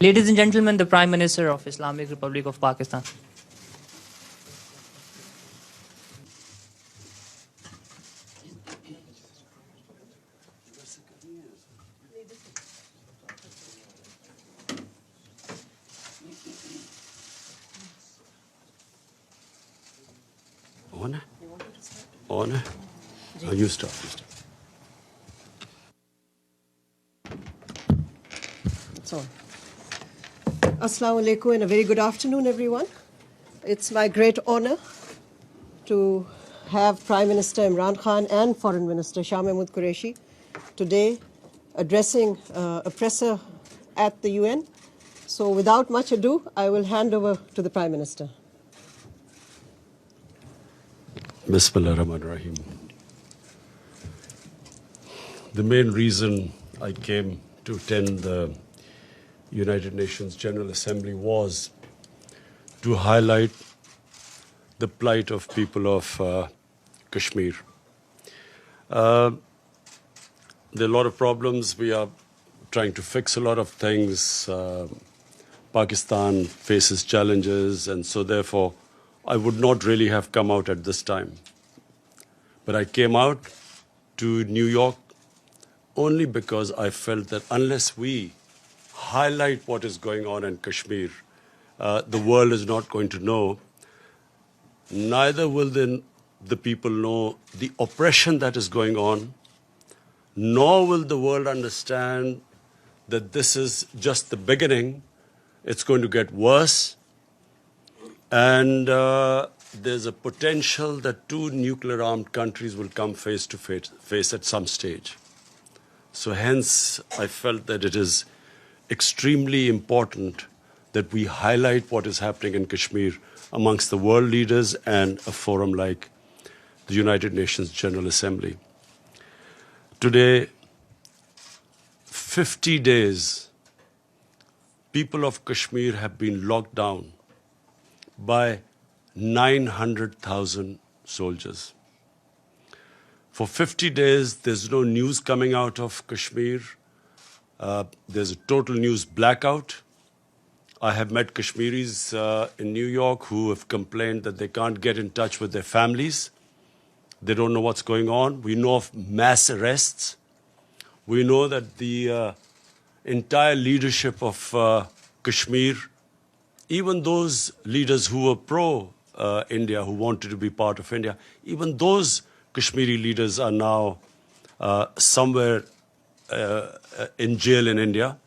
Ladies and gentlemen, the Prime Minister of Islamic Republic of Pakistan. On? On? Oh, you start. So, Assalamu alaikum and a very good afternoon, everyone. It's my great honor to have Prime Minister Imran Khan and Foreign Minister Shah Mahmood Qureshi today addressing a presser at the UN. So without much ado, I will hand over to the Prime Minister. Bismillah ar-Rahman ar-Rahim. The main reason I came to attend the United Nations General Assembly was to highlight the plight of people of Kashmir. There are a lot of problems. We are trying to fix a lot of things. Pakistan faces challenges, and so therefore I would not really have come out at this time. But I came out to New York only because I felt that unless we highlight what is going on in Kashmir, the world is not going to know. Neither will the people know the oppression that is going on, nor will the world understand that this is just the beginning. It's going to get worse. And there's a potential that two nuclear-armed countries will come face to face at some stage. So hence, I felt that it is extremely important that we highlight what is happening in Kashmir amongst the world leaders and a forum like the United Nations General Assembly. Today, 50 days, people of Kashmir have been locked down by 900,000 soldiers. For 50 days, there's no news coming out of Kashmir. There's a total news blackout. I have met Kashmiris in New York who have complained that they can't get in touch with their families. They don't know what's going on. We know of mass arrests. We know that the entire leadership of Kashmir, even those leaders who were pro-India, who wanted to be part of India, even those Kashmiri leaders are now somewhere in jail in India.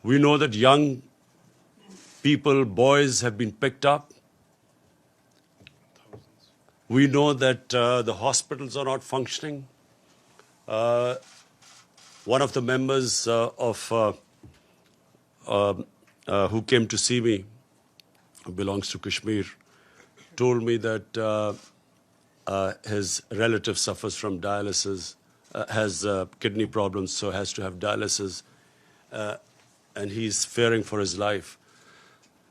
We know that young people, boys, have been picked up. We know that the hospitals are not functioning. One of the members who came to see me, who belongs to Kashmir, told me that his relative suffers from dialysis, has kidney problems, so has to have dialysis, and he's fearing for his life.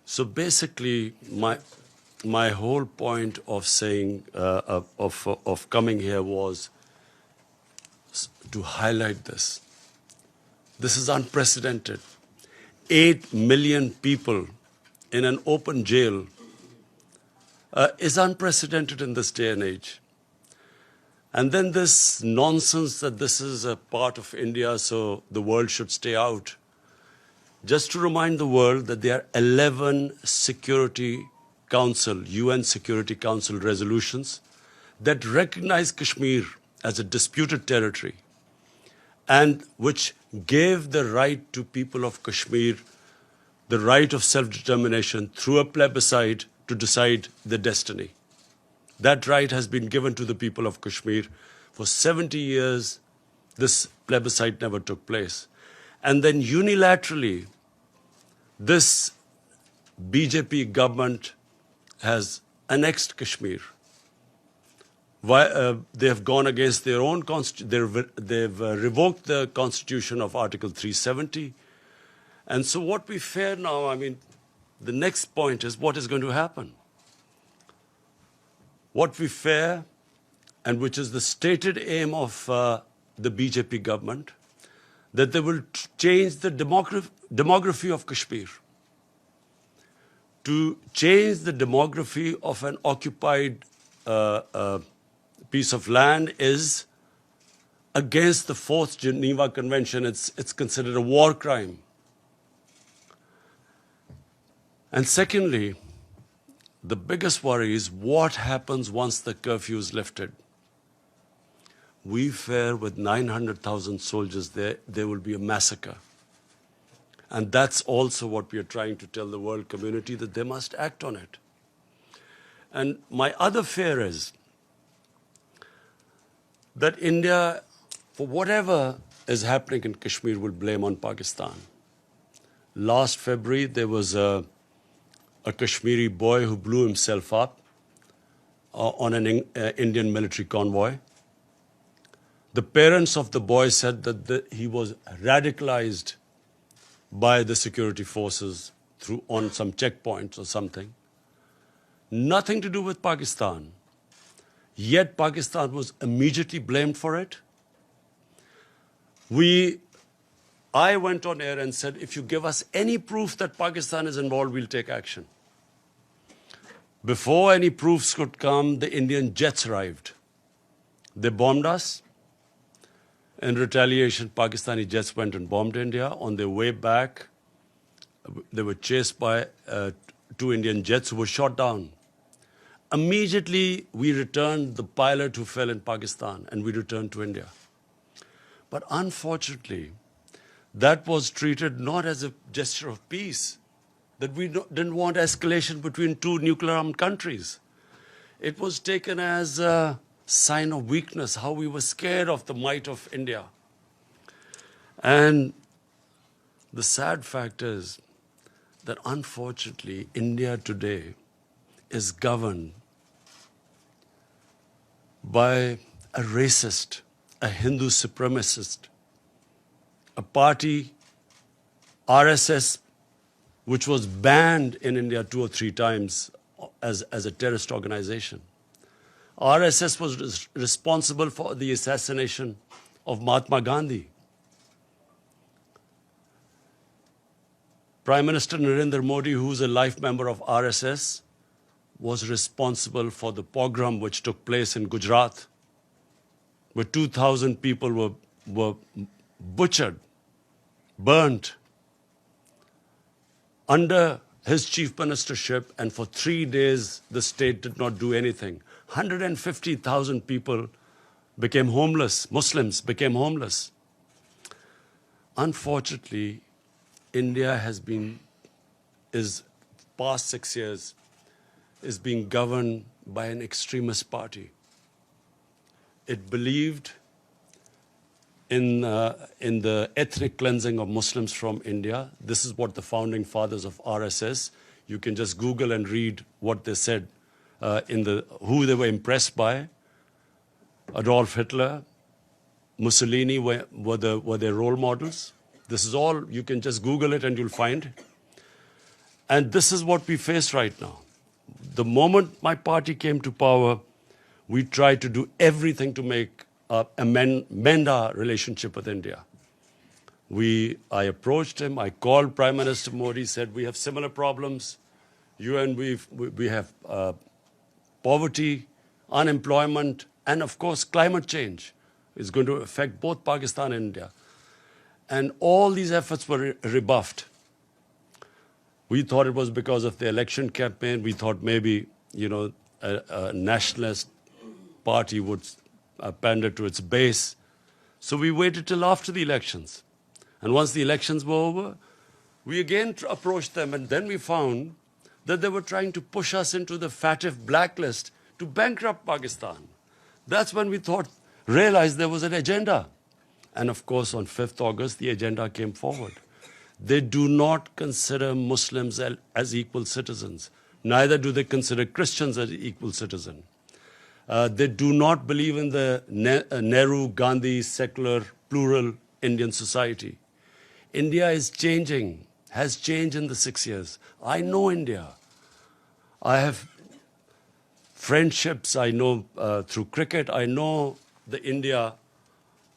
So basically, my whole point of saying, of coming here was to highlight this. This is unprecedented. 8 million people in an open jail is unprecedented in this day and age. And then this nonsense that this is a part of India, so the world should stay out. Just to remind the world that there are 11 Security Council, UN Security Council resolutions that recognize Kashmir as a disputed territory and which gave the right to people of Kashmir the right of self-determination through a plebiscite to decide their destiny. That right has been given to the people of Kashmir. For 70 years, this plebiscite never took place. And then unilaterally, this BJP government has annexed Kashmir. They have gone against their own constitution. They've revoked the constitution of Article 370. And so what we fear now, I mean, the next point is what is going to happen. What we fear, and which is the stated aim of the BJP government, that they will change the demography of Kashmir. To change the demography of an occupied piece of land is against the Fourth Geneva Convention. It's considered a war crime. And secondly, the biggest worry is what happens once the curfew is lifted. We fear with 900,000 soldiers there will be a massacre. And that's also what we are trying to tell the world community, that they must act on it. And my other fear is that India, for whatever is happening in Kashmir, will blame on Pakistan. Last February, there was a Kashmiri boy who blew himself up on an Indian military convoy. The parents of the boy said that he was radicalized by the security forces on some checkpoints or something. Nothing to do with Pakistan. Yet Pakistan was immediately blamed for it. I went on air and said, if you give us any proof that Pakistan is involved, we'll take action. Before any proofs could come, the Indian jets arrived. They bombed us. In retaliation, Pakistani jets went and bombed India. On their way back, they were chased by 2 Indian jets who were shot down. Immediately, we returned the pilot who fell in Pakistan, and we returned to India. But unfortunately, that was treated not as a gesture of peace, that we didn't want escalation between 2 nuclear-armed countries. It was taken as a sign of weakness, how we were scared of the might of India. And the sad fact is that unfortunately, India today is governed by a racist, a Hindu supremacist, a party, RSS, which was banned in India 2 or 3 times as a terrorist organization. RSS was responsible for the assassination of Mahatma Gandhi. Prime Minister Narendra Modi, who is a life member of RSS, was responsible for the pogrom which took place in Gujarat, where 2,000 people were butchered, burnt, under his chief ministership, and for 3 days the state did not do anything. 150,000 people became homeless, Muslims became homeless. Unfortunately, India is past 6 years, is being governed by an extremist party. It believed in the ethnic cleansing of Muslims from India. This is what the founding fathers of RSS, you can just Google and read what they said, who they were impressed by. Adolf Hitler, Mussolini were their role models. This is all, you can just Google it and you'll find. And this is what we face right now. The moment my party came to power, we tried to do everything to mend our relationship with India. I approached him, I called Prime Minister Modi, said we have similar problems. You and we have poverty, unemployment, and of course climate change is going to affect both Pakistan and India. And all these efforts were rebuffed. We thought it was because of the election campaign. We thought maybe, a nationalist party would pander to its base. So we waited till after the elections. And once the elections were over, we again approached them, and then we found that they were trying to push us into the FATF blacklist to bankrupt Pakistan. That's when we realized there was an agenda. And of course, on 5th August, the agenda came forward. They do not consider Muslims as equal citizens. Neither do they consider Christians as equal citizens. They do not believe in the Nehru-Gandhi secular, plural Indian society. India is changing, has changed in the 6 years. I know India. I have friendships, I know through cricket, I know the India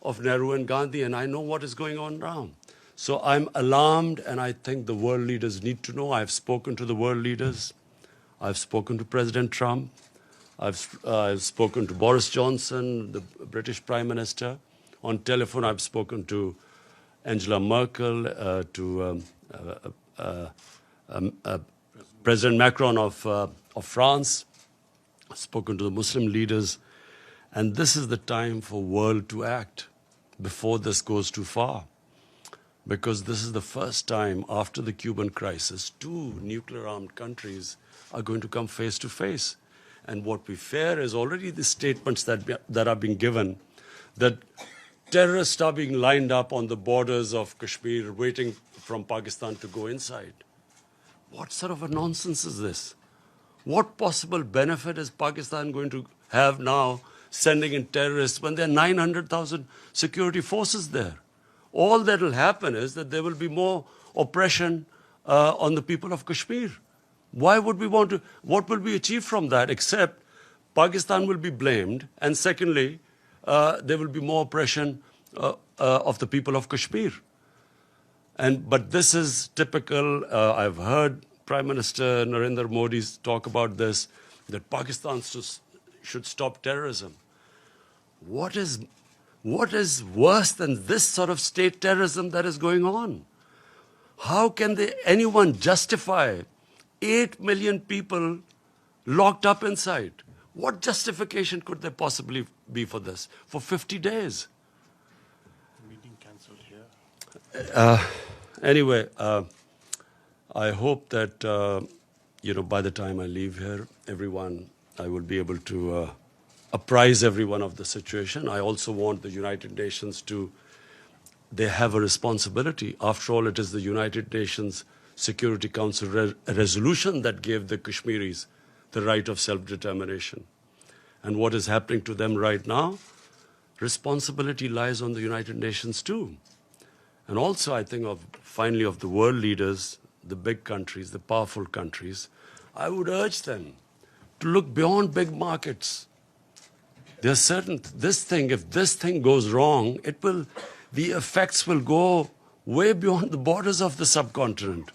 of Nehru and Gandhi, and I know what is going on now. So I'm alarmed, and I think the world leaders need to know. I've spoken to the world leaders. I've spoken to President Trump. I've spoken to Boris Johnson, the British Prime Minister. On telephone, I've spoken to Angela Merkel, to President Macron of France. I've spoken to the Muslim leaders. And this is the time for world to act before this goes too far. Because this is the first time after the Cuban crisis, two nuclear-armed countries are going to come face to face. And what we fear is already the statements that are being given, that terrorists are being lined up on the borders of Kashmir, waiting from Pakistan to go inside. What sort of a nonsense is this? What possible benefit is Pakistan going to have now sending in terrorists when there are 900,000 security forces there? All that will happen is that there will be more oppression on the people of Kashmir. Why would we want to? What will be achieved from that except Pakistan will be blamed, and secondly, there will be more oppression of the people of Kashmir. But this is typical. I've heard Prime Minister Narendra Modi talk about this, that Pakistan should stop terrorism. What is worse than this sort of state terrorism that is going on? How can anyone justify 8 million people locked up inside? What justification could there possibly be for this? For 50 days? Meeting cancelled here. Anyway, I hope that, by the time I leave here, I will be able to apprise everyone of the situation. I also want the United Nations they have a responsibility. After all, it is the United Nations Security Council resolution that gave the Kashmiris the right of self-determination. And what is happening to them right now, responsibility lies on the United Nations too. And also, I think, finally, of the world leaders, the big countries, the powerful countries, I would urge them to look beyond big markets. There are certain, if this thing goes wrong, the effects will go way beyond the borders of the subcontinent.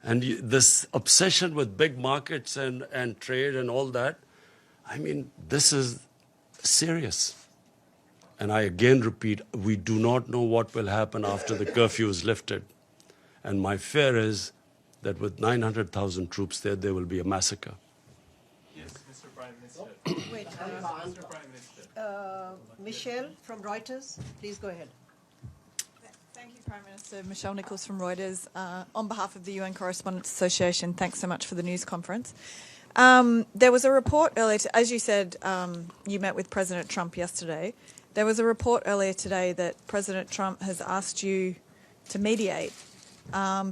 And this obsession with big markets and trade and all that, I mean, this is serious. And I again repeat, we do not know what will happen after the curfew is lifted. And my fear is that with 900,000 troops there will be a massacre. Yes, Mr. Prime Minister. Wait, Mr. Prime Minister. Michelle from Reuters, please go ahead. Thank you, Prime Minister. Michelle Nichols from Reuters. On behalf of the UN Correspondents Association, thanks so much for the news conference. There was a report earlier, as you said, you met with President Trump yesterday. There was a report earlier today that President Trump has asked you to mediate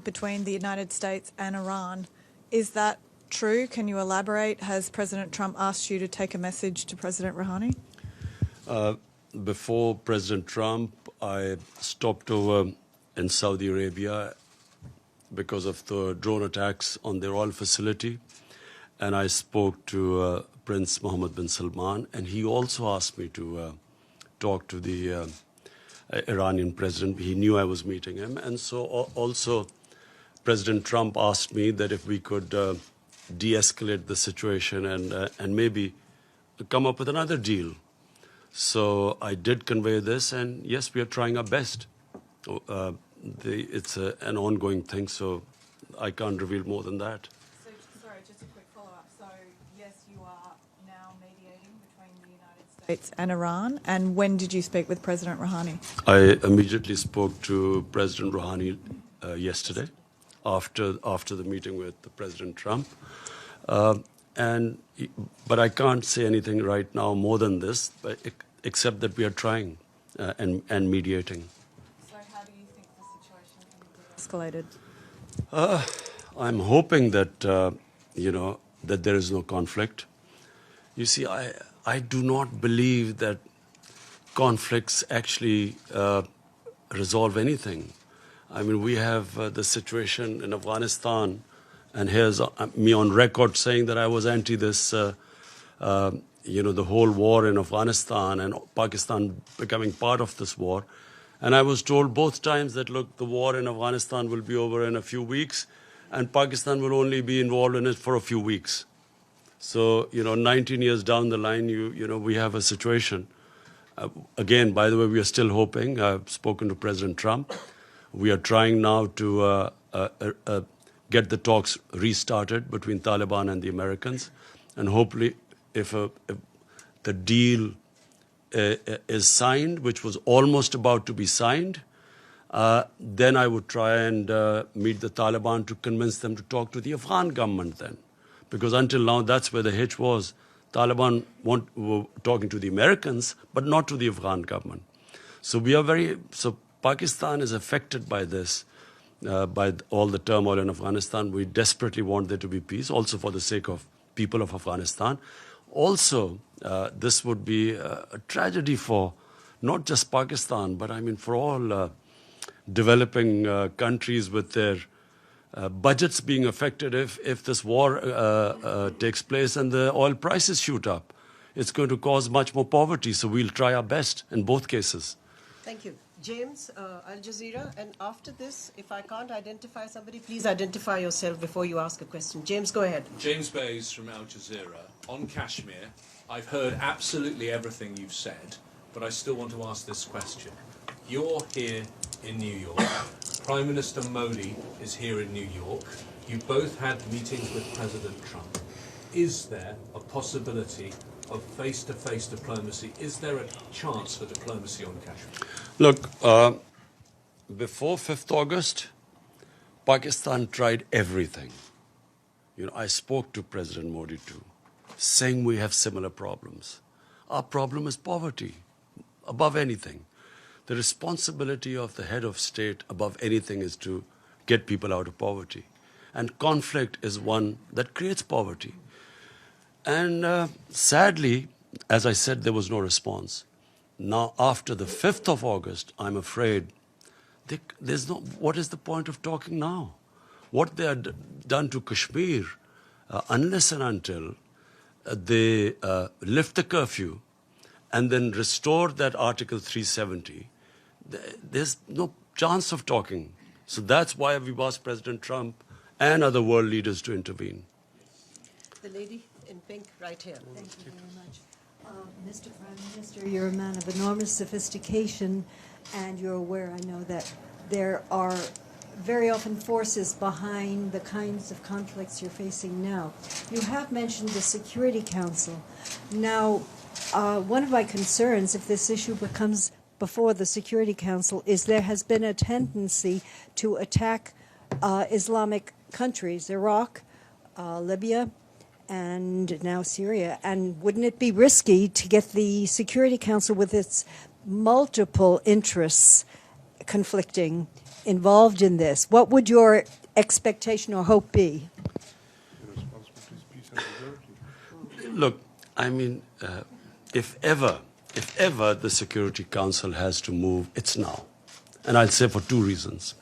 between the United States and Iran. Is that true? Can you elaborate? Has President Trump asked you to take a message to President Rouhani? Before President Trump, I stopped over in Saudi Arabia because of the drone attacks on their oil facility. And I spoke to Prince Mohammed bin Salman, and he also asked me to talk to the Iranian president. He knew I was meeting him. And so also President Trump asked me that if we could de-escalate the situation and maybe come up with another deal. So I did convey this, and yes, we are trying our best. It's an ongoing thing, so I can't reveal more than that. So, sorry, just a quick follow-up. So, yes, you are now mediating between the United States and Iran. And when did you speak with President Rouhani? I immediately spoke to President Rouhani yesterday, after the meeting with President Trump. But I can't say anything right now more than this, except that we are trying and mediating. So, how do you think the situation can be escalated? I'm hoping that that there is no conflict. You see, I do not believe that conflicts actually resolve anything. I mean, we have the situation in Afghanistan, and here's me on record saying that I was anti this the whole war in Afghanistan and Pakistan becoming part of this war. And I was told both times that, look, the war in Afghanistan will be over in a few weeks and Pakistan will only be involved in it for a few weeks. So, 19 years down the line, we have a situation. Again, by the way, we are still hoping. I've spoken to President Trump. We are trying now to get the talks restarted between Taliban and the Americans. And hopefully, if the deal is signed, which was almost about to be signed, then I would try and meet the Taliban to convince them to talk to the Afghan government then. Because until now, that's where the hitch was. Taliban were talking to the Americans, but not to the Afghan government. So Pakistan is affected by this, by all the turmoil in Afghanistan. We desperately want there to be peace, also for the sake of people of Afghanistan. Also, this would be a tragedy for not just Pakistan, but I mean for all developing countries with their budgets being affected if this war takes place and the oil prices shoot up. It's going to cause much more poverty, so we'll try our best in both cases. Thank you. James, Al Jazeera, and after this, if I can't identify somebody, please identify yourself before you ask a question. James, go ahead. James Bays from Al Jazeera. On Kashmir, I've heard absolutely everything you've said, but I still want to ask this question. You're here in New York. Prime Minister Modi is here in New York. You both had meetings with President Trump. Is there a possibility of face-to-face diplomacy? Is there a chance for diplomacy on Kashmir? Look, before 5th August, Pakistan tried everything. I spoke to President Modi too, saying we have similar problems. Our problem is poverty, above anything. The responsibility of the head of state above anything is to get people out of poverty. And conflict is one that creates poverty. And sadly, as I said, there was no response. Now, after the 5th of August, I'm afraid what is the point of talking now? What they had done to Kashmir, unless and until they lift the curfew and then restore that Article 370, there's no chance of talking. So that's why we've asked President Trump and other world leaders to intervene. The lady in pink right here. Thank you very much. Mr. Prime Minister, you're a man of enormous sophistication, and you're aware, I know, that there are very often forces behind the kinds of conflicts you're facing now. You have mentioned the Security Council. Now, one of my concerns, if this issue becomes before the Security Council, is there has been a tendency to attack Islamic countries, Iraq, Libya, and now Syria. And wouldn't it be risky to get the Security Council, with its multiple interests conflicting, involved in this? What would your expectation or hope be? Look, I mean, if ever the Security Council has to move, it's now. And I'll say for two reasons.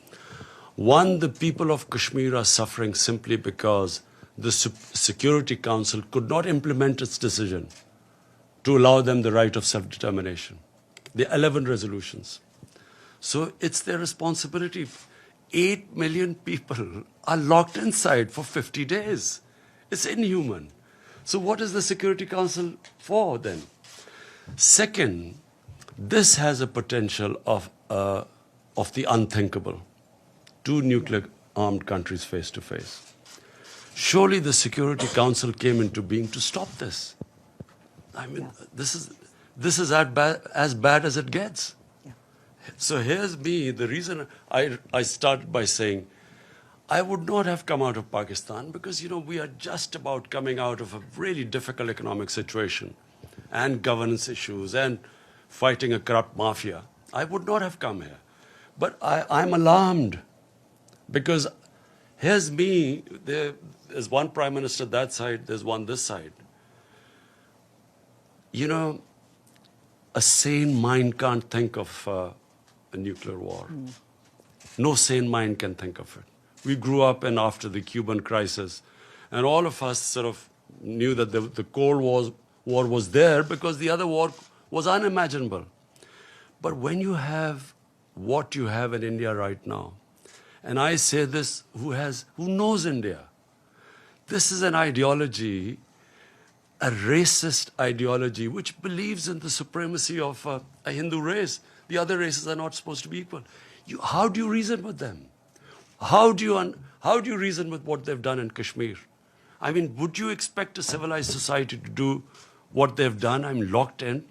One, the people of Kashmir are suffering simply because the Security Council could not implement its decision to allow them the right of self-determination. The 11 resolutions. So it's their responsibility. 8 million people are locked inside for 50 days. It's inhuman. So what is the Security Council for then? Second, this has a potential of the unthinkable. Two nuclear-armed countries face to face. Surely the Security Council came into being to stop this. I mean, this is as bad as it gets. Yeah. So here's me, the reason I started by saying, I would not have come out of Pakistan because, we are just about coming out of a really difficult economic situation and governance issues and fighting a corrupt mafia. I would not have come here. But I'm alarmed because here's me, there's one prime minister that side, there's one this side. A sane mind can't think of a nuclear war. No sane mind can think of it. We grew up after the Cuban crisis, and all of us sort of knew that the Cold War war was there because the other war was unimaginable. But when you have what you have in India right now, and I say this who knows India, this is an ideology, a racist ideology, which believes in the supremacy of a Hindu race. The other races are not supposed to be equal. How do you reason with them? How do you reason with what they've done in Kashmir? I mean, would you expect a civilized society to do what they've done? I'm locked in,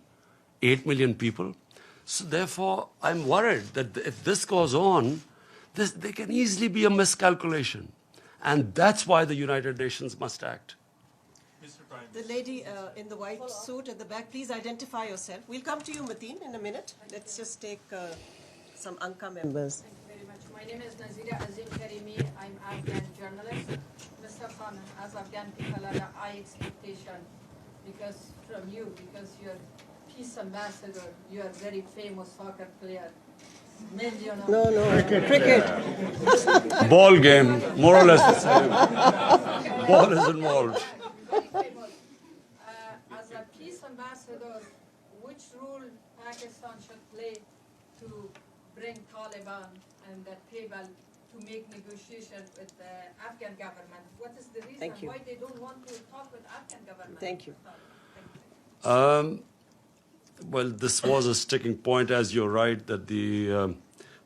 8 million people. So therefore, I'm worried that if this goes on, there can easily be a miscalculation. And that's why the United Nations must act. Mr. Prime The lady in the white suit at the back, please identify yourself. We'll come to you, Mateen, in a minute. Let's just take some ANCA members. Thank you very much. My name is Nazira Azim Karimi. I'm Afghan journalist. Mr. Khan, as Afghan people have a high expectation from you, because you're peace ambassador, you're a very famous soccer player. No. Cricket. Ball game, more or less the same. Ball is involved. As a peace ambassador, which role Pakistan should play to bring Taliban and the table to make negotiation with the Afghan government? What is the reason why they don't want to talk with Afghan government? Thank you. Well, this was a sticking point, as you're right, that the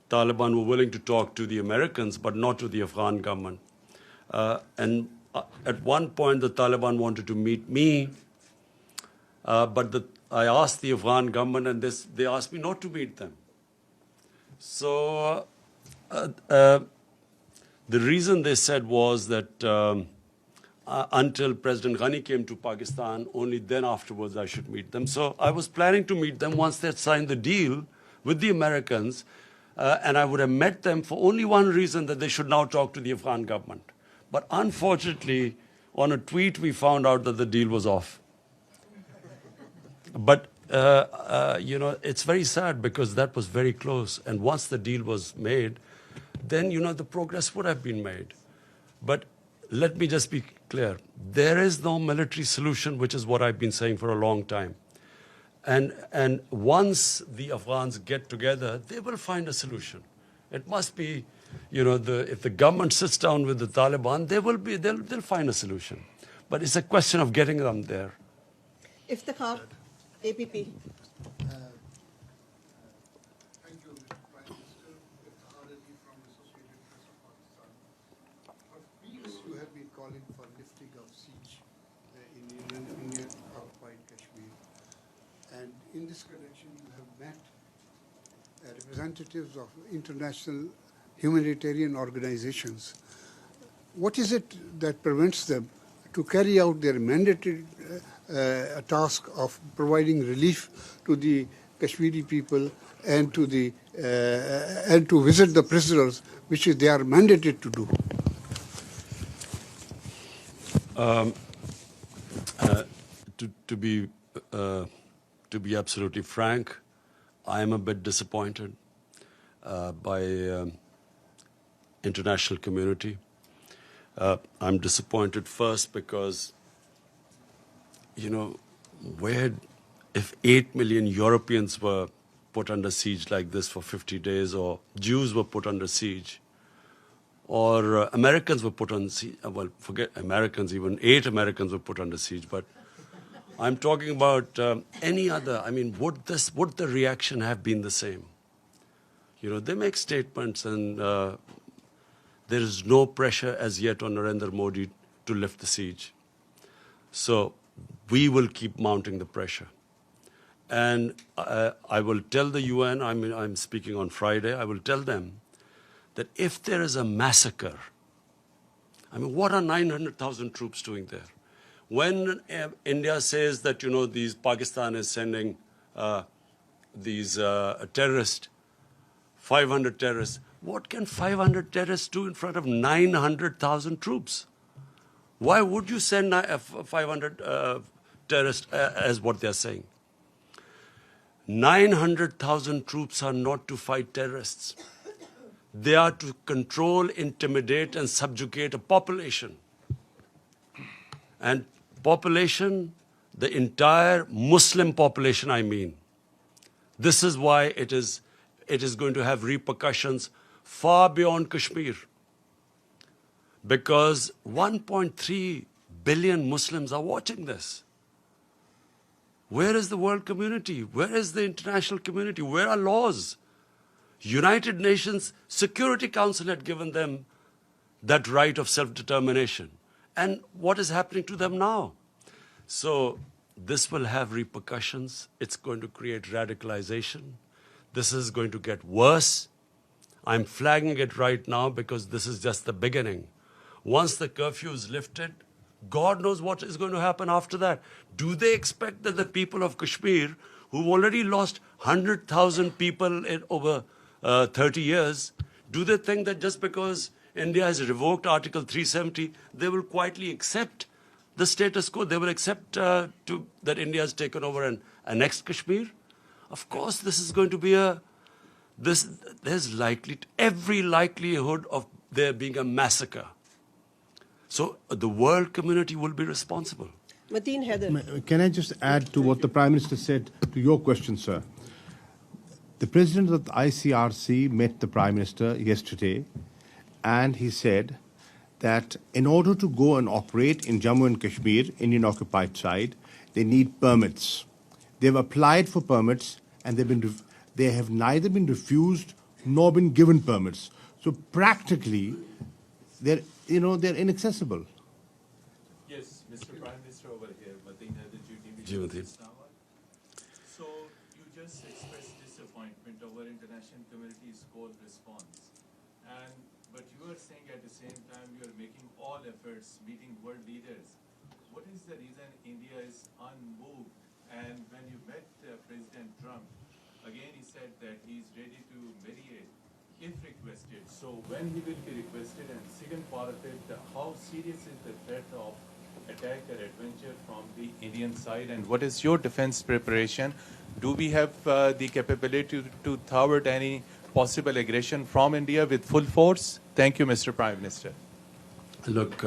Taliban were willing to talk to the Americans, but not to the Afghan government. And at one point, the Taliban wanted to meet me, but I asked the Afghan government, and they asked me not to meet them. So the reason they said was that until President Ghani came to Pakistan, only then afterwards I should meet them. So I was planning to meet them once they had signed the deal with the Americans, and I would have met them for only one reason, that they should now talk to the Afghan government. But unfortunately, on a tweet, we found out that the deal was off. But, it's very sad because that was very close. And once the deal was made, then, the progress would have been made. But let me just be clear. There is no military solution, which is what I've been saying for a long time. And once the Afghans get together, they will find a solution. It must be, if the government sits down with the Taliban, they'll find a solution. But it's a question of getting them there. Iftikhar, APP. Thank you, Mr. Prime Minister. Iftikhar Ali from Associated Press of Pakistan. For weeks, you have been calling for lifting of siege in Indian occupied Kashmir. And in this connection, you have met representatives of international humanitarian organizations. What is it that prevents them to carry out their mandated task of providing relief to the Kashmiri people and to visit the prisoners, which they are mandated to do? To be absolutely frank, I am a bit disappointed by international community. I'm disappointed first because, if 8 million Europeans were put under siege like this for 50 days, or Jews were put under siege, or Americans were put on siege, well, forget Americans, even 8 Americans were put under siege, but I'm talking about any other. I mean, would the reaction have been the same? They make statements, and there is no pressure as yet on Narendra Modi to lift the siege. So we will keep mounting the pressure. And I will tell the UN, I'm speaking on Friday, I will tell them that if there is a massacre, what are 900,000 troops doing there? When India says that, Pakistan is sending these terrorists, 500 terrorists, what can 500 terrorists do in front of 900,000 troops? Why would you send 500 terrorists, as what they're saying? 900,000 troops are not to fight terrorists. They are to control, intimidate, and subjugate a population. And population, the entire Muslim population, I mean. This is why it is going to have repercussions far beyond Kashmir. Because 1.3 billion Muslims are watching this. Where is the world community? Where is the international community? Where are laws? United Nations Security Council had given them that right of self-determination. And what is happening to them now? So this will have repercussions. It's going to create radicalization. This is going to get worse. I'm flagging it right now because this is just the beginning. Once the curfew is lifted, God knows what is going to happen after that. Do they expect that the people of Kashmir, who've already lost 100,000 people in over 30 years, do they think that just because India has revoked Article 370, they will quietly accept the status quo? They will accept that India has taken over and annexed Kashmir? Of course, this is going to be there's every likelihood of there being a massacre. So the world community will be responsible. Mateen Heather. Can I just add to what the Prime Minister said to your question, sir? The President of the ICRC met the Prime Minister yesterday, and he said that in order to go and operate in Jammu and Kashmir, Indian occupied side, they need permits. They've applied for permits, and they have neither been refused nor been given permits. So practically, they're inaccessible. Yes, Mr. Prime Minister over here, Mateen Heather, Mateen. So you just expressed disappointment over international community's cold response. But you are saying at the same time you are making all efforts, meeting world leaders. What is the reason India is unmoved? And when you met President Trump, again he said that he is ready to mediate if requested. So when he will be requested, and second part of it, how serious is the threat of attack or adventure from the Indian side, and what is your defense preparation? Do we have the capability to thwart any possible aggression from India with full force? Thank you, Mr. Prime Minister. Look,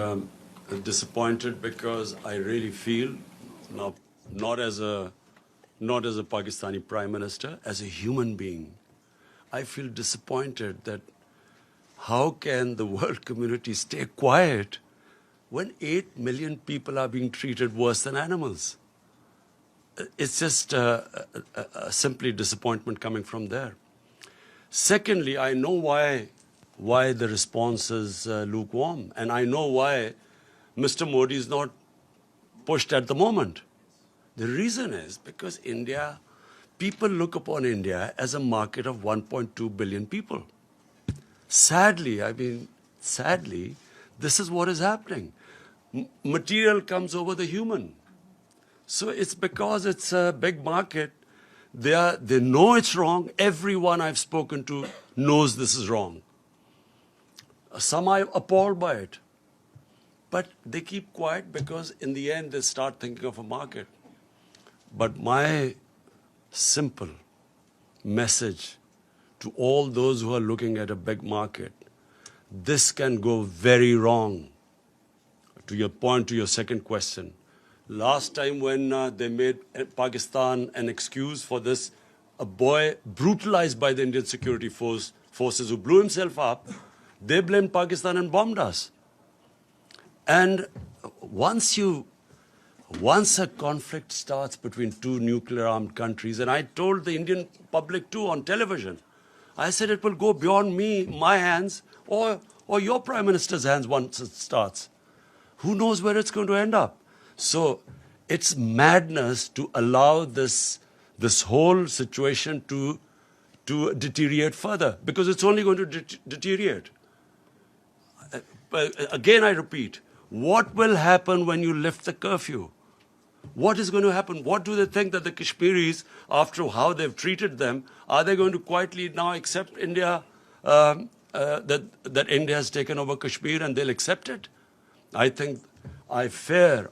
disappointed because I really feel, now not as a Pakistani Prime Minister, as a human being, I feel disappointed that how can the world community stay quiet when 8 million people are being treated worse than animals? It's just simply disappointment coming from there. Secondly, I know why the response is lukewarm, and I know why Mr. Modi is not pushed at the moment. The reason is because people look upon India as a market of 1.2 billion people. Sadly, this is what is happening. Material comes over the human. So it's because it's a big market. They know it's wrong. Everyone I've spoken to knows this is wrong. Some are appalled by it. But they keep quiet because in the end they start thinking of a market. But my simple message to all those who are looking at a big market, this can go very wrong. To your point, to your second question, last time when they made Pakistan an excuse for this, a boy brutalized by the Indian security forces who blew himself up, they blamed Pakistan and bombed us. And once a conflict starts between two nuclear-armed countries, and I told the Indian public too on television, I said it will go beyond my hands, or your Prime Minister's hands once it starts. Who knows where it's going to end up? So it's madness to allow this whole situation to deteriorate further, because it's only going to deteriorate. Again, I repeat, what will happen when you lift the curfew? What is going to happen? What do they think that the Kashmiris, after how they've treated them, are they going to quietly now accept India, that India has taken over Kashmir and they'll accept it? I fear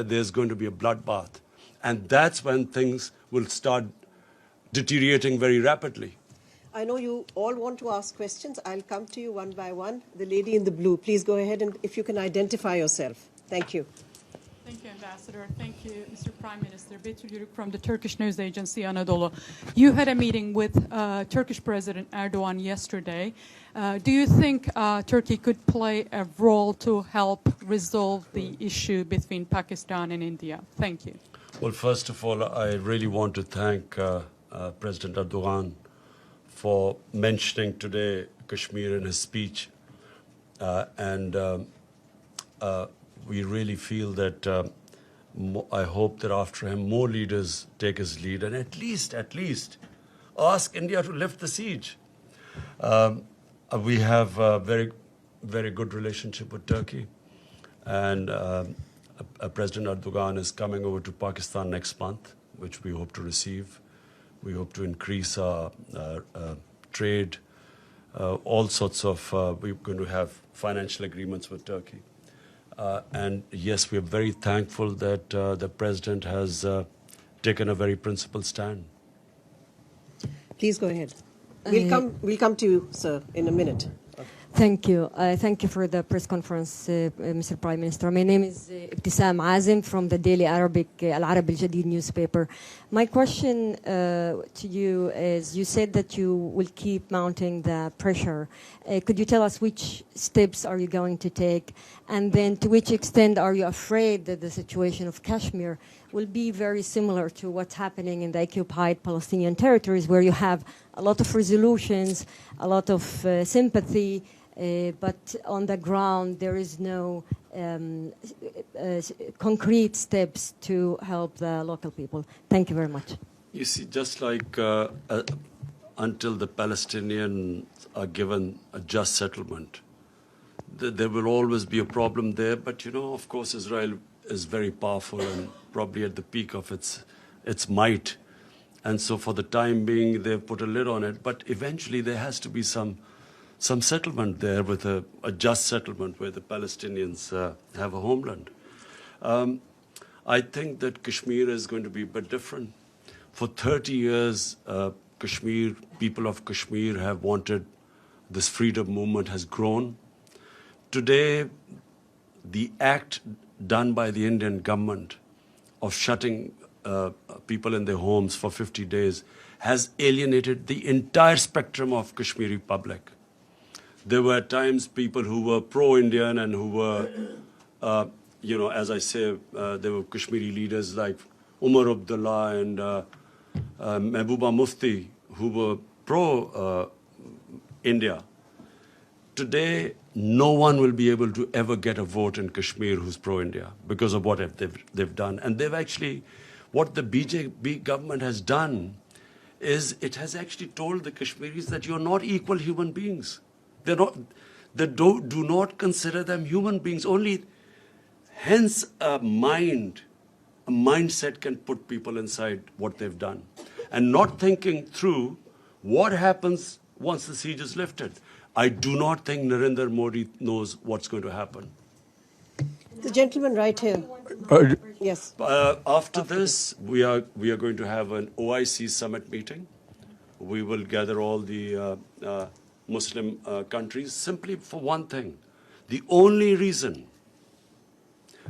there's going to be a bloodbath. And that's when things will start deteriorating very rapidly. I know you all want to ask questions. I'll come to you one by one. The lady in the blue, please go ahead, and if you can identify yourself. Thank you. Thank you, Ambassador. Thank you, Mr. Prime Minister. Betül Yürük from the Turkish news agency Anadolu. You had a meeting with Turkish President Erdogan yesterday. Do you think Turkey could play a role to help resolve the issue between Pakistan and India? Thank you. Well, first of all, I really want to thank President Erdogan for mentioning today Kashmir in his speech. We really feel that I hope that after him more leaders take his lead and at least ask India to lift the siege. We have a very, very good relationship with Turkey, and President Erdogan is coming over to Pakistan next month, which we hope to receive. We hope to increase our trade, all sorts of, we're going to have financial agreements with Turkey. And yes, we are very thankful that the President has taken a very principled stand. Please go ahead. We'll come to you, sir, in a minute. Thank you. Thank you for the press conference, Mr. Prime Minister. My name is Ibtisam Azim from the daily Arabic Al-Arab Al-Jadid newspaper. My question to you is, you said that you will keep mounting the pressure. Could you tell us which steps are you going to take? And then to which extent are you afraid that the situation of Kashmir will be very similar to what's happening in the occupied Palestinian territories, where you have a lot of resolutions, a lot of sympathy, but on the ground there is no concrete steps to help the local people. Thank you very much. You see, just like until the Palestinians are given a just settlement, there will always be a problem there. But, you know, of course, Israel is very powerful and probably at the peak of its might. And so for the time being, they've put a lid on it. But eventually there has to be some settlement there, with a just settlement where the Palestinians have a homeland. I think that Kashmir is going to be a bit different. For 30 years, people of Kashmir have wanted, this freedom movement has grown. Today, the act done by the Indian government of shutting people in their homes for 50 days has alienated the entire spectrum of Kashmiri public. There were at times people who were pro-Indian and who were, you know, as I say, there were Kashmiri leaders like Umar Abdullah and Mehbooba Mufti who were pro-India. Today, no one will be able to ever get a vote in Kashmir who's pro-India because of what they've done. And they've actually, what the BJP government has done is it has actually told the Kashmiris that you're not equal human beings. They do not consider them human beings. Only, hence a mindset can put people inside what they've done. And not thinking through what happens once the siege is lifted. I do not think Narendra Modi knows what's going to happen. The gentleman right here. Yes. After this, we are going to have an OIC summit meeting. We will gather all the Muslim countries simply for one thing. The only reason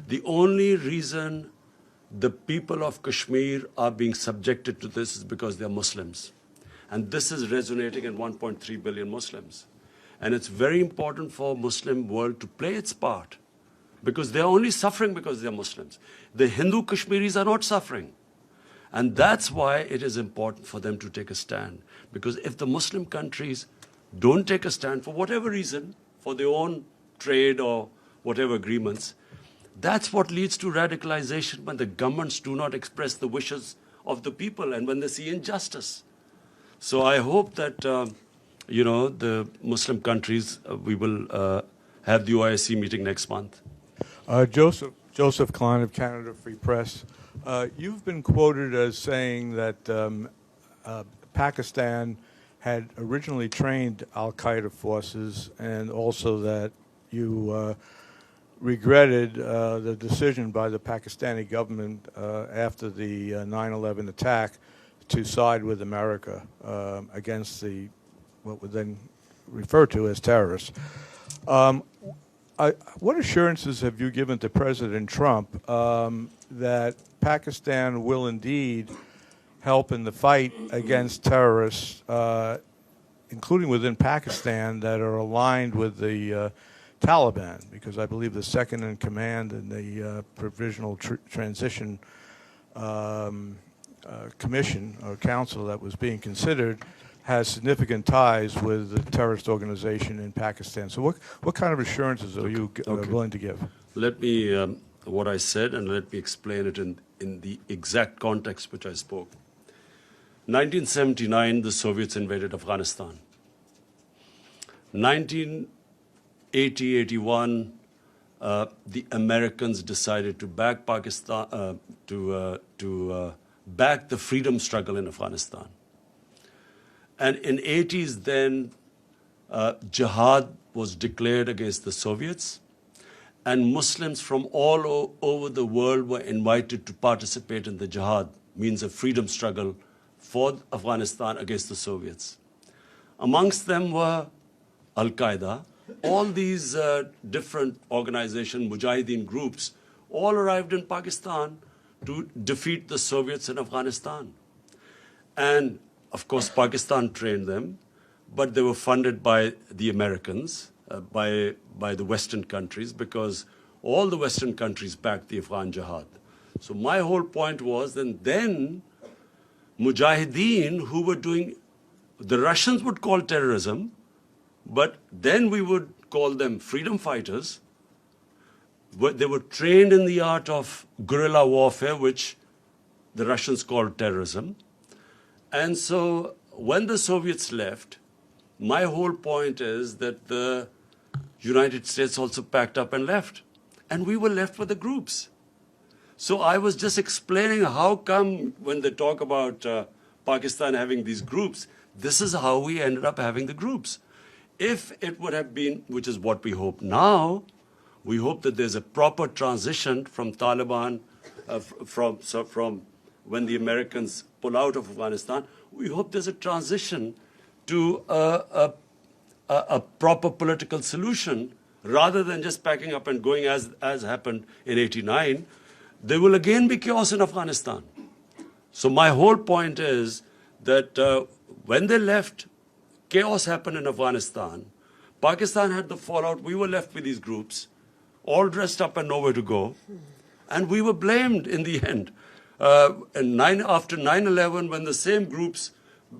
the people of Kashmir are being subjected to this is because they're Muslims. And this is resonating in 1.3 billion Muslims. And it's very important for Muslim world to play its part, because they're only suffering because they're Muslims. The Hindu Kashmiris are not suffering. And that's why it is important for them to take a stand. Because if the Muslim countries don't take a stand for whatever reason, for their own trade or whatever agreements, that's what leads to radicalization, when the governments do not express the wishes of the people and when they see injustice. So I hope that, you know, the Muslim countries, we will have the OIC meeting next month. Joseph Klein of Canada Free Press. You've been quoted as saying that Pakistan had originally trained al-Qaeda forces, and also that you regretted the decision by the Pakistani government after the 9/11 attack to side with America against what would then refer to as terrorists. what assurances have you given to President Trump that Pakistan will indeed help in the fight against terrorists, including within Pakistan, that are aligned with the Taliban? Because I believe the second in command in the Provisional Transition Commission or Council that was being considered has significant ties with the terrorist organization in Pakistan. So what kind of assurances are you willing to give? Let me, what I said, and let me explain it in the exact context which I spoke. 1979, the Soviets invaded Afghanistan. 1980-81, the Americans decided to back Pakistan, back the freedom struggle in Afghanistan. And in 80s then, jihad was declared against the Soviets, and Muslims from all over the world were invited to participate in the jihad, means a freedom struggle for Afghanistan against the Soviets. Amongst them were Al-Qaeda. All these different organizations, Mujahideen groups, all arrived in Pakistan to defeat the Soviets in Afghanistan. And of course, Pakistan trained them, but they were funded by the Americans, by the Western countries, because all the Western countries backed the Afghan jihad. So my whole point was that then Mujahideen, who were doing, the Russians would call terrorism, but then we would call them freedom fighters. They were trained in the art of guerrilla warfare, which the Russians called terrorism. And so when the Soviets left, my whole point is that the United States also packed up and left. And we were left with the groups. So I was just explaining how come when they talk about Pakistan having these groups, this is how we ended up having the groups. If it would have been, which is what we hope now, we hope that there's a proper transition from Taliban, from when the Americans pull out of Afghanistan, we hope there's a transition to a proper political solution rather than just packing up and going as happened in 89. There will again be chaos in Afghanistan. So my whole point is that when they left, chaos happened in Afghanistan. Pakistan had the fallout. We were left with these groups, all dressed up and nowhere to go. And we were blamed in the end. After 9/11, when the same groups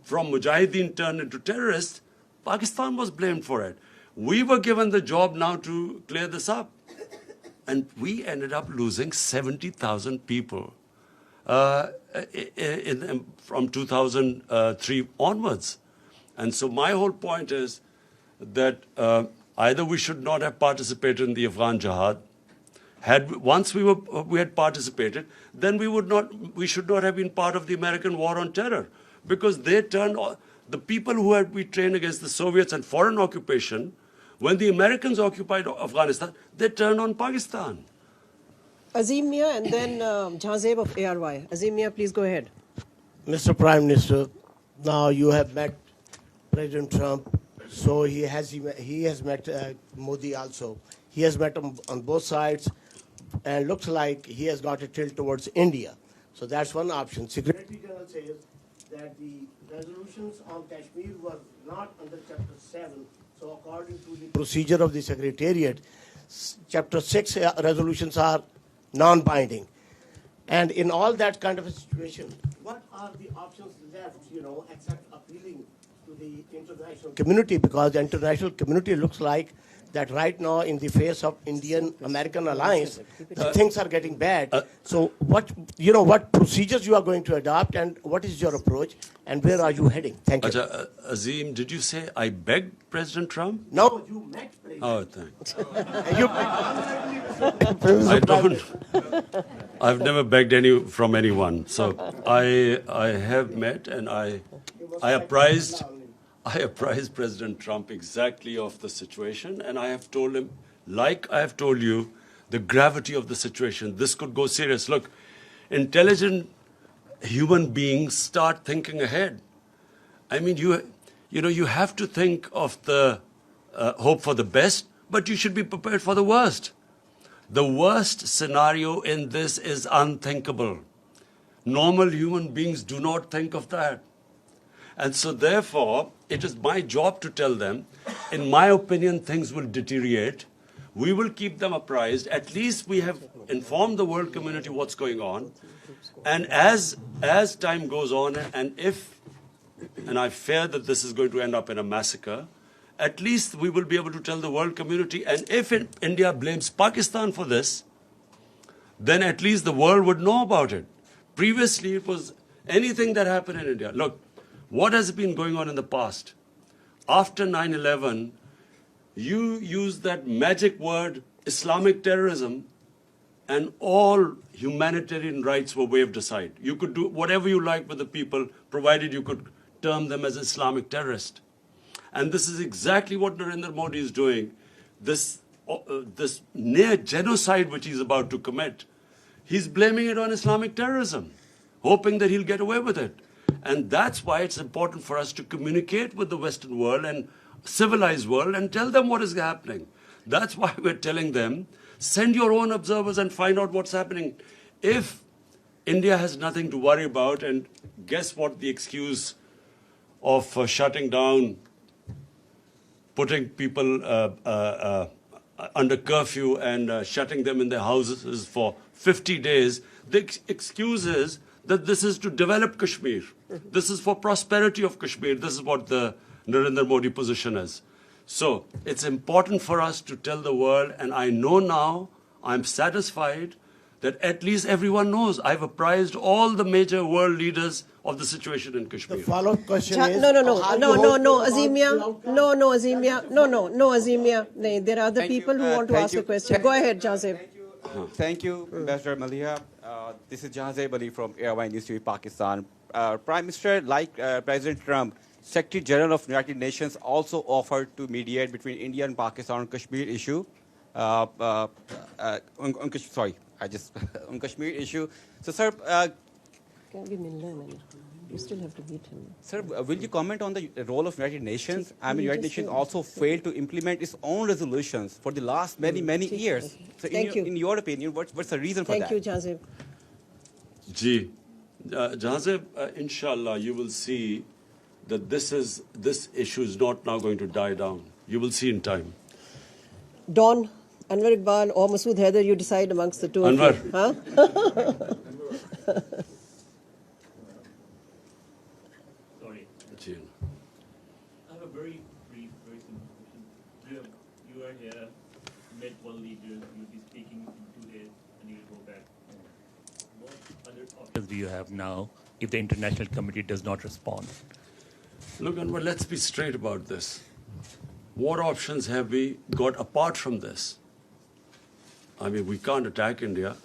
from Mujahideen turned into terrorists, Pakistan was blamed for it. We were given the job now to clear this up. And we ended up losing 70,000 people from 2003 onwards. And so my whole point is that either we should not have participated in the Afghan jihad. Once we had participated, then we should not have been part of the American war on terror, because they turned the people who had been trained against the Soviets and foreign occupation. When the Americans occupied Afghanistan, they turned on Pakistan. Azim Mia and then Jahazeb of ARY. Azim Mia, please go ahead. Mr. Prime Minister, now you have met President Trump, so he has met Modi also. He has met him on both sides, and looks like he has got a tilt towards India. So that's one option. Secretary General says that the resolutions on Kashmir were not under Chapter 7. So according to the procedure of the Secretariat, Chapter 6 resolutions are non-binding. And in all that kind of a situation, what are the options left, except appealing to the international community? Because the international community looks like that right now, in the face of Indian-American alliance, things are getting bad. So what procedures you are going to adopt, and what is your approach, and where are you heading? Thank you. Azim, did you say I begged President Trump? No, you met President. Oh, thanks. I don't. I've never begged from anyone. So I have met, and I apprised President Trump exactly of the situation, and I have told him, like I have told you, the gravity of the situation. This could go serious. Look, intelligent human beings start thinking ahead. I mean, you have to think of the hope for the best, but you should be prepared for the worst. The worst scenario in this is unthinkable. Normal human beings do not think of that. And so therefore, it is my job to tell them, in my opinion, things will deteriorate. We will keep them apprised. At least we have informed the world community what's going on. And as time goes on, and I fear that this is going to end up in a massacre, at least we will be able to tell the world community. And if India blames Pakistan for this, then at least the world would know about it. Previously, it was anything that happened in India. Look, what has been going on in the past? After 9/11, you used that magic word, Islamic terrorism, and all humanitarian rights were waved aside. You could do whatever you like with the people, provided you could term them as Islamic terrorists. And this is exactly what Narendra Modi is doing. This near genocide which he's about to commit, he's blaming it on Islamic terrorism, hoping that he'll get away with it. And that's why it's important for us to communicate with the Western world and civilized world and tell them what is happening. That's why we're telling them, send your own observers and find out what's happening. If India has nothing to worry about, and guess what the excuse of shutting down, putting people under curfew and shutting them in their houses for 50 days, the excuse is that this is to develop Kashmir. This is for prosperity of Kashmir. This is what the Narendra Modi position is. So it's important for us to tell the world, and I know now, I'm satisfied that at least everyone knows. I've apprised all the major world leaders of the situation in Kashmir. The follow-up question is... No, Azimia. No, Azimia. No, there are other people who want to ask a question. Go ahead, Jazeb. Thank you, Ambassador Malia. This is Jazeb Ali from Airline News TV, Pakistan. Prime Minister, like President Trump, Secretary General of the United Nations also offered to mediate between India and Pakistan on Kashmir issue. On Kashmir issue. So, sir, you still have to meet him. Sir, will you comment on the role of United Nations? I mean, United Nations also failed to implement its own resolutions for the last many years. So, in your opinion, what's the reason for that? Thank you, Jazeb. Ji, Jazeb, inshallah, you will see that this issue is not now going to die down. You will see in time. Don, Anwar Iqbal or Masood Haider, you decide amongst the two Anwar. of you. Huh? Sorry. I have a very brief, very simple question. You are here, met world leaders, you'll be speaking in 2 days, and you'll go back. What other options do you have now if the international committee does not respond? Look, Anwar, let's be straight about this. What options have we got apart from this? I mean, we can't attack India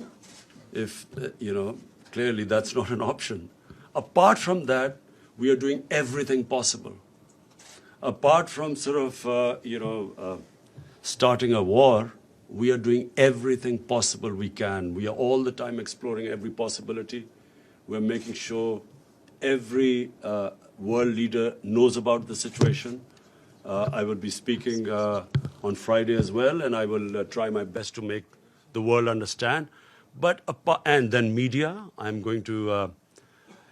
if, clearly that's not an option. Apart from that, we are doing everything possible. Apart from starting a war, we are doing everything possible we can. We are all the time exploring every possibility. We're making sure every world leader knows about the situation. I will be speaking on Friday as well, and I will try my best to make the world understand. And then media, I'm going to,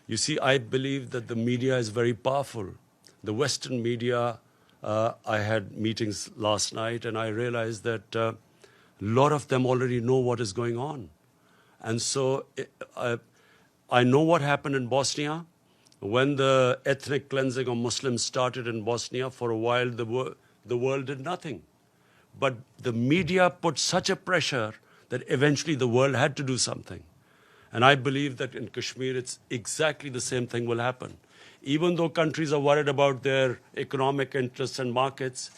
you see, I believe that the media is very powerful. The Western media, I had meetings last night, and I realized that a lot of them already know what is going on. And so I know what happened in Bosnia. When the ethnic cleansing of Muslims started in Bosnia, for a while the world did nothing. But the media put such a pressure that eventually the world had to do something. And I believe that in Kashmir, it's exactly the same thing will happen. Even though countries are worried about their economic interests and markets,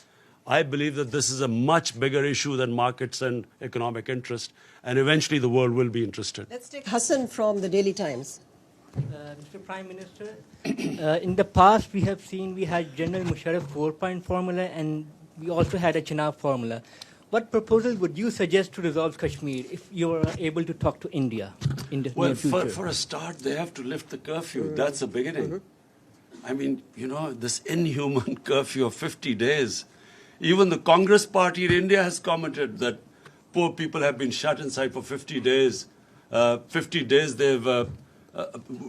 I believe that this is a much bigger issue than markets and economic interest. And eventually the world will be interested. Let's take Hassan from the Daily Times. Mr. Prime Minister, in the past we have seen we had General Musharraf 4-point formula and we also had a Chenab formula. What proposal would you suggest to resolve Kashmir if you are able to talk to India in the near future? For a start, they have to lift the curfew. That's the beginning. I mean, this inhuman curfew of 50 days Even the Congress party in India has commented that poor people have been shut inside for 50 days. 50 days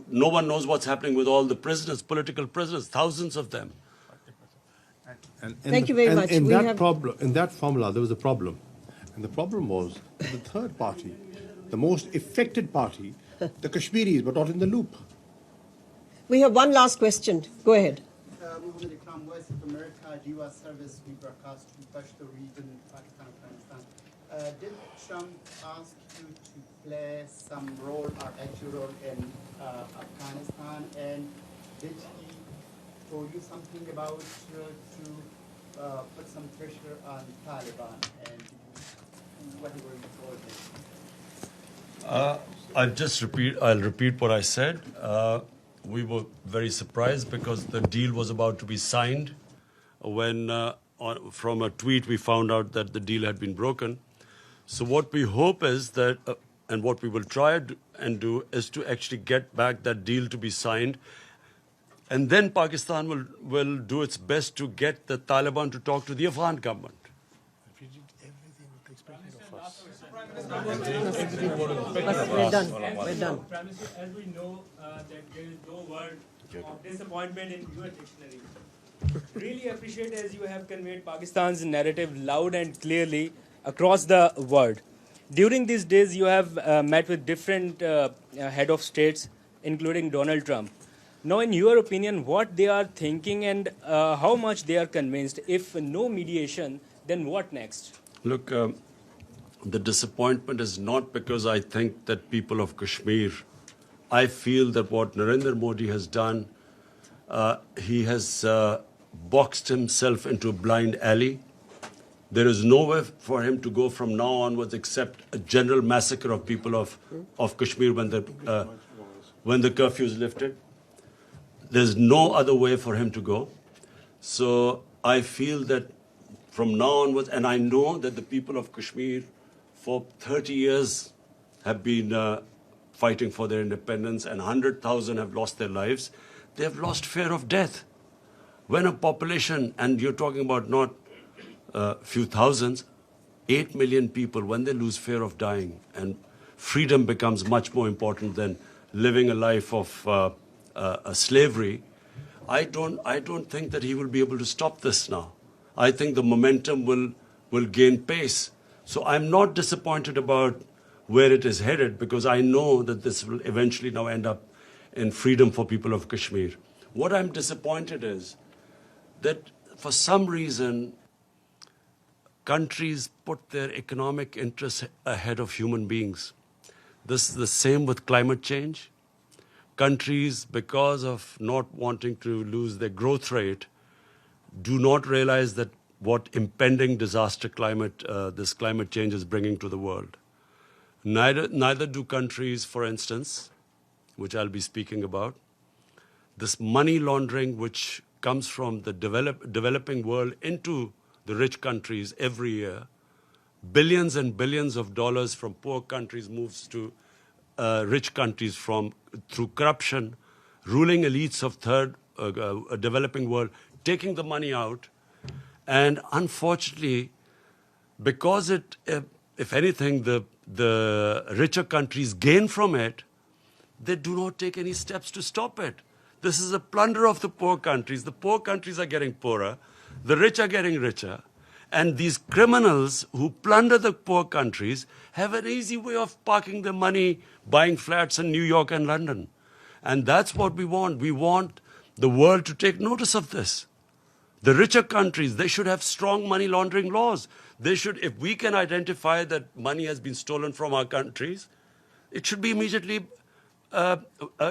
no one knows what's happening with all the prisoners, political prisoners, thousands of them. Thank you very much. In that formula, there was a problem. And the problem was the third party, the most affected party, the Kashmiris, were not in the loop. We have one last question. Go ahead. Muhammad Ikram, Voice of America, US service, we broadcast to Pashto region, Pakistan, Afghanistan. Did Trump ask you to play some role or active role in Afghanistan? And did he told you something about to put some pressure on Taliban? And what were you told him? I'll repeat what I said. We were very surprised because the deal was about to be signed when from a tweet we found out that the deal had been broken. So what we hope is that, and what we will try and do, is to actually get back that deal to be signed. And then Pakistan will do its best to get the Taliban to talk to the Afghan government. We're done. We're done. As we know that there is no word of disappointment in your dictionary. Really appreciate as you have conveyed Pakistan's narrative loud and clearly across the world. During these days, you have met with different head of states, including Donald Trump. Now, in your opinion, what they are thinking and how much they are convinced? If no mediation, then what next? Look, the disappointment is not because I think that people of Kashmir, I feel that what Narendra Modi has done, he has boxed himself into a blind alley. There is nowhere for him to go from now onwards except a general massacre of people of Kashmir when the curfew is lifted. There's no other way for him to go. So I feel that from now onwards, and I know that the people of Kashmir for 30 years have been fighting for their independence, and 100,000 have lost their lives. They have lost fear of death. When a population, and you're talking about not a few thousands, 8 million people, when they lose fear of dying, and freedom becomes much more important than living a life of slavery, I don't think that he will be able to stop this now. I think the momentum will gain pace. So I'm not disappointed about where it is headed because I know that this will eventually now end up in freedom for people of Kashmir. What I'm disappointed is that for some reason countries put their economic interests ahead of human beings. This is the same with climate change. Countries, because of not wanting to lose their growth rate, do not realize that what impending disaster this climate change is bringing to the world. Neither do countries, for instance, which I'll be speaking about, this money laundering which comes from the developing world into the rich countries every year, billions and billions of dollars from poor countries moves to rich countries through corruption, ruling elites of developing world, taking the money out. And unfortunately, because if anything, the richer countries gain from it, they do not take any steps to stop it. This is a plunder of the poor countries. The poor countries are getting poorer. The rich are getting richer. And these criminals who plunder the poor countries have an easy way of parking their money, buying flats in New York and London. And that's what we want. We want the world to take notice of this. The richer countries, they should have strong money laundering laws. They should, if we can identify that money has been stolen from our countries, it should be immediately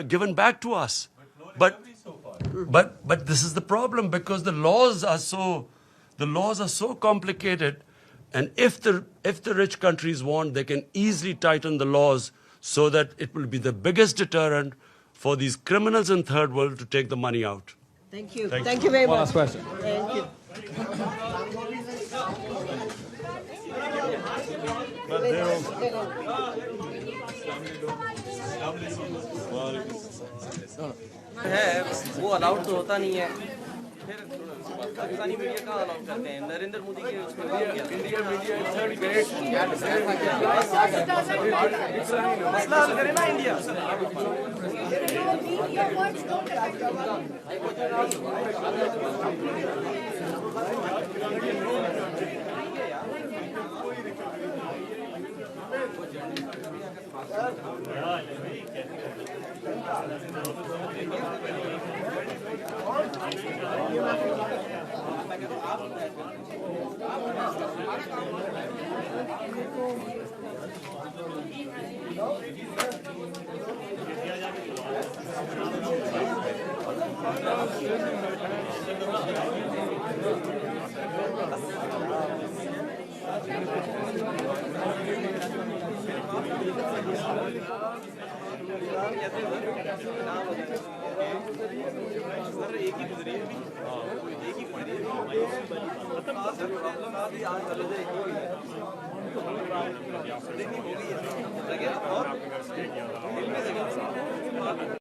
given back to us. But this is the problem because the laws are so complicated, and if the rich countries want, they can easily tighten the laws so that it will be the biggest deterrent for these criminals in third world to take the money out. Thank you. Thank you very much. One last question. Thank you. है वो allowed तो होता नहीं है Pakistani media कहाँ allow करते हैं? नरेंद्र मोदी के उसमें इंडिया मीडिया मसला हल करे ना इंडिया। एक ही गुजरी है, एक ही पड़ी है।